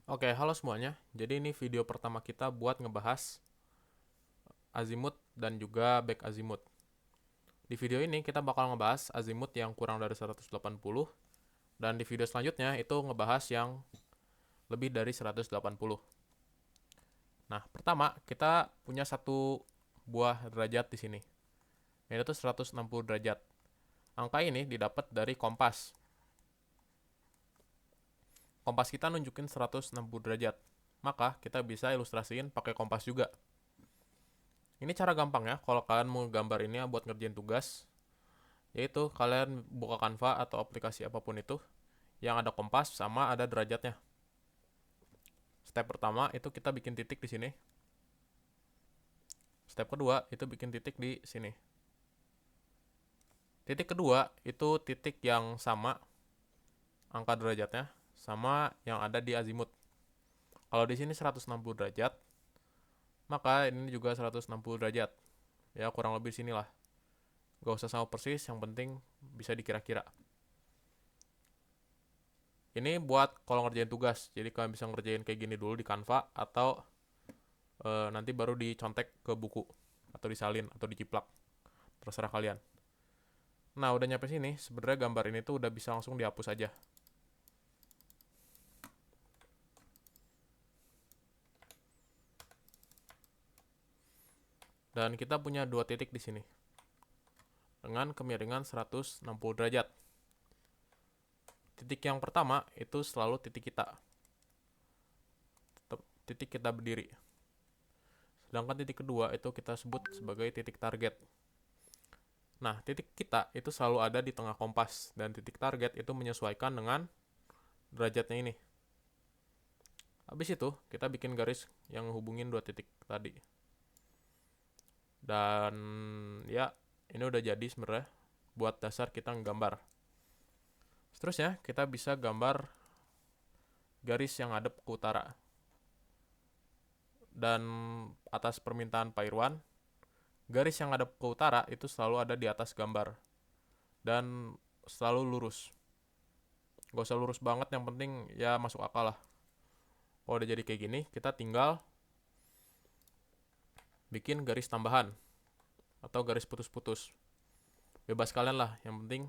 Oke, halo semuanya. Jadi ini video pertama kita buat ngebahas azimut dan juga back azimut. Di video ini kita bakal ngebahas azimut yang kurang dari 180 dan di video selanjutnya itu ngebahas yang lebih dari 180. Nah, pertama kita punya satu buah derajat di sini, yaitu 160 derajat. Angka ini didapat dari kompas. Kompas kita nunjukin 160 derajat. Maka kita bisa ilustrasiin pakai kompas juga. Ini cara gampang ya, kalau kalian mau gambar ini buat ngerjain tugas, yaitu kalian buka Canva atau aplikasi apapun itu, yang ada kompas sama ada derajatnya. Step pertama itu kita bikin titik di sini. Step kedua itu bikin titik di sini. Titik kedua itu titik yang sama angka derajatnya sama yang ada di azimut. Kalau di sini 160 derajat, maka ini juga 160 derajat. Ya kurang lebih sinilah. Gak usah sama persis, yang penting bisa dikira-kira. Ini buat kalau ngerjain tugas, jadi kalian bisa ngerjain kayak gini dulu di Canva atau nanti baru dicontek ke buku atau disalin atau diciplak, terserah kalian. Nah udah nyampe sini, sebenarnya gambar ini tuh udah bisa langsung dihapus aja. Dan kita punya dua titik di sini dengan kemiringan 160 derajat. Titik yang pertama itu selalu titik kita, titik kita berdiri. Sedangkan titik kedua itu kita sebut sebagai titik target. Nah, titik kita itu selalu ada di tengah kompas, dan titik target itu menyesuaikan dengan derajatnya ini. Habis itu, kita bikin garis yang hubungin dua titik tadi. Dan ya, ini udah jadi sebenarnya buat dasar kita nggambar. Seterusnya, kita bisa gambar garis yang hadap ke utara. Dan atas permintaan Pak Irwan, garis yang hadap ke utara itu selalu ada di atas gambar. Dan selalu lurus. Gak usah lurus banget, yang penting ya masuk akal lah. Kalau udah jadi kayak gini, kita tinggal bikin garis tambahan atau garis putus-putus. Bebas kalian lah, yang penting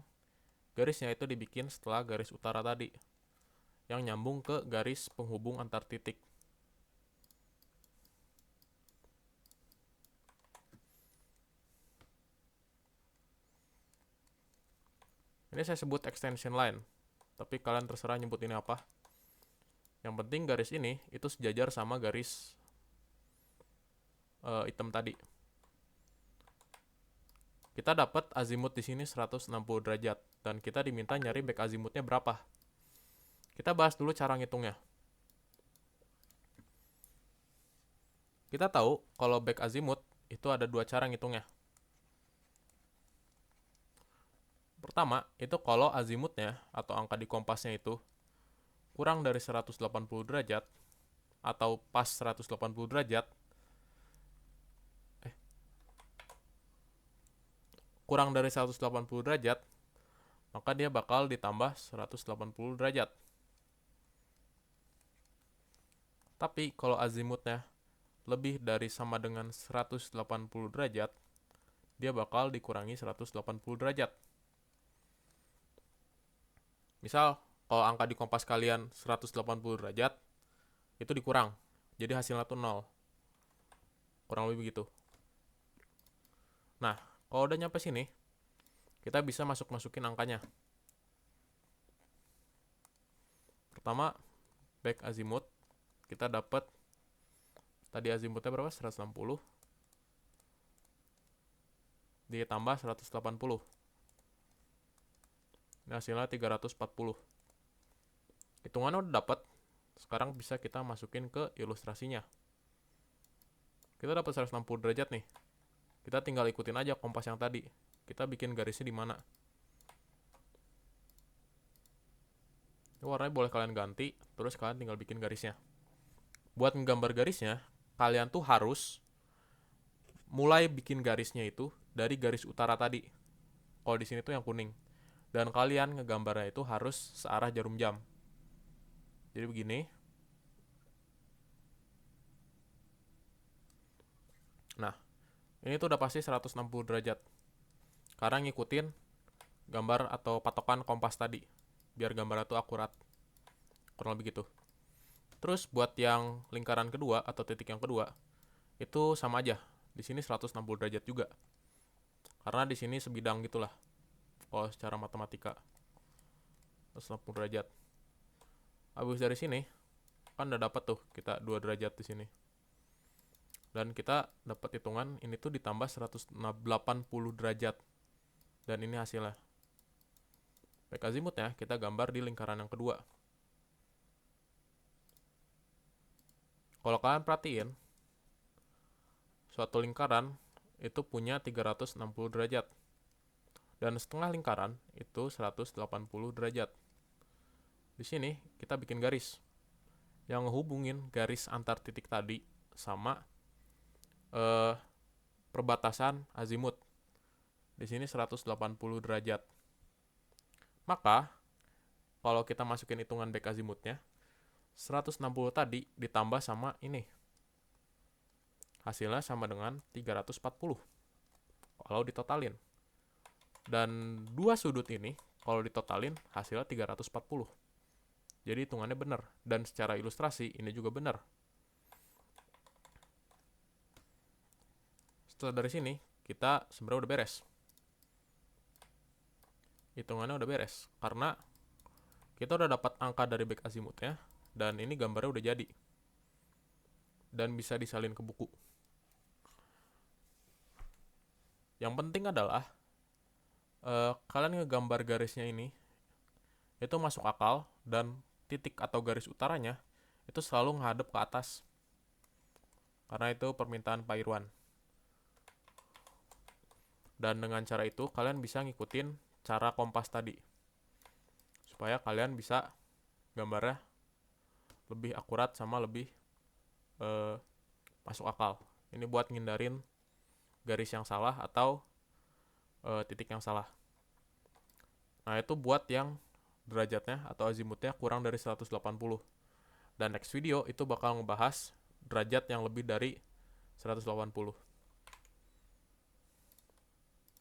garisnya itu dibikin setelah garis utara tadi, yang nyambung ke garis penghubung antar titik. Ini saya sebut extension line, tapi kalian terserah nyebut ini apa. Yang penting garis ini itu sejajar sama garis hitam tadi. Kita dapat azimut di sini 160 derajat, dan kita diminta nyari back azimutnya berapa. Kita bahas dulu cara ngitungnya. Kita tahu kalau back azimut itu ada dua cara ngitungnya. Pertama, itu kalau azimutnya atau angka di kompasnya itu kurang dari 180 derajat atau pas 180 derajat, kurang dari 180 derajat, maka dia bakal ditambah 180 derajat. Tapi kalau azimutnya lebih dari sama dengan 180 derajat, dia bakal dikurangi 180 derajat. Misal, kalau angka di kompas kalian 180 derajat, itu dikurang. Jadi hasilnya tuh 0. Kurang lebih begitu. Nah, kalau udah nyampe sini, kita bisa masukin angkanya. Pertama, back azimut, kita dapat tadi azimutnya berapa? 160 ditambah 180. Ini hasilnya 340. Hitungannya udah dapat. Sekarang bisa kita masukin ke ilustrasinya. Kita dapat 160 derajat nih. Kita tinggal ikutin aja kompas yang tadi. Kita bikin garisnya di mana. Warnanya boleh kalian ganti, terus kalian tinggal bikin garisnya. Buat menggambar garisnya, kalian tuh harus mulai bikin garisnya itu dari garis utara tadi. Kalau di sini tuh yang kuning. Dan kalian ngegambarnya itu harus searah jarum jam. Jadi begini. Nah, ini tuh udah pasti 160 derajat. Karena ngikutin gambar atau patokan kompas tadi. Biar gambarnya tuh akurat. Kurang lebih gitu. Terus buat yang lingkaran kedua atau titik yang kedua, itu sama aja. Di sini 160 derajat juga. Karena di sini sebidang gitulah. Kalau secara matematika. 160 derajat. Habis dari sini, kan udah dapat tuh kita 2 derajat di sini. Dan kita dapat hitungan ini tuh ditambah 180 derajat. Dan ini hasilnya. Baik azimutnya kita gambar di lingkaran yang kedua. Kalau kalian perhatiin, suatu lingkaran itu punya 360 derajat. Dan setengah lingkaran itu 180 derajat. Di sini kita bikin garis yang ngehubungin garis antar titik tadi sama perbatasan azimut. Di sini 180 derajat. Maka kalau kita masukin hitungan back azimutnya, 160 tadi ditambah sama ini. Hasilnya sama dengan 340 kalau ditotalin. Dan dua sudut ini kalau ditotalin hasilnya 340. Jadi hitungannya benar. Dan secara ilustrasi ini juga benar. Setelah dari sini, kita sebenarnya udah beres. Hitungannya udah beres. Karena kita udah dapat angka dari back azimutnya. Dan ini gambarnya udah jadi. Dan bisa disalin ke buku. Yang penting adalah kalian ngegambar garisnya ini itu masuk akal dan titik atau garis utaranya itu selalu menghadap ke atas. Karena itu permintaan Pak Irwan. Dan dengan cara itu kalian bisa ngikutin cara kompas tadi. Supaya kalian bisa gambarnya lebih akurat sama lebih masuk akal. Ini buat ngindarin garis yang salah atau titik yang salah. Nah, itu buat yang derajatnya atau azimutnya kurang dari 180. Dan next video itu bakal ngebahas derajat yang lebih dari 180.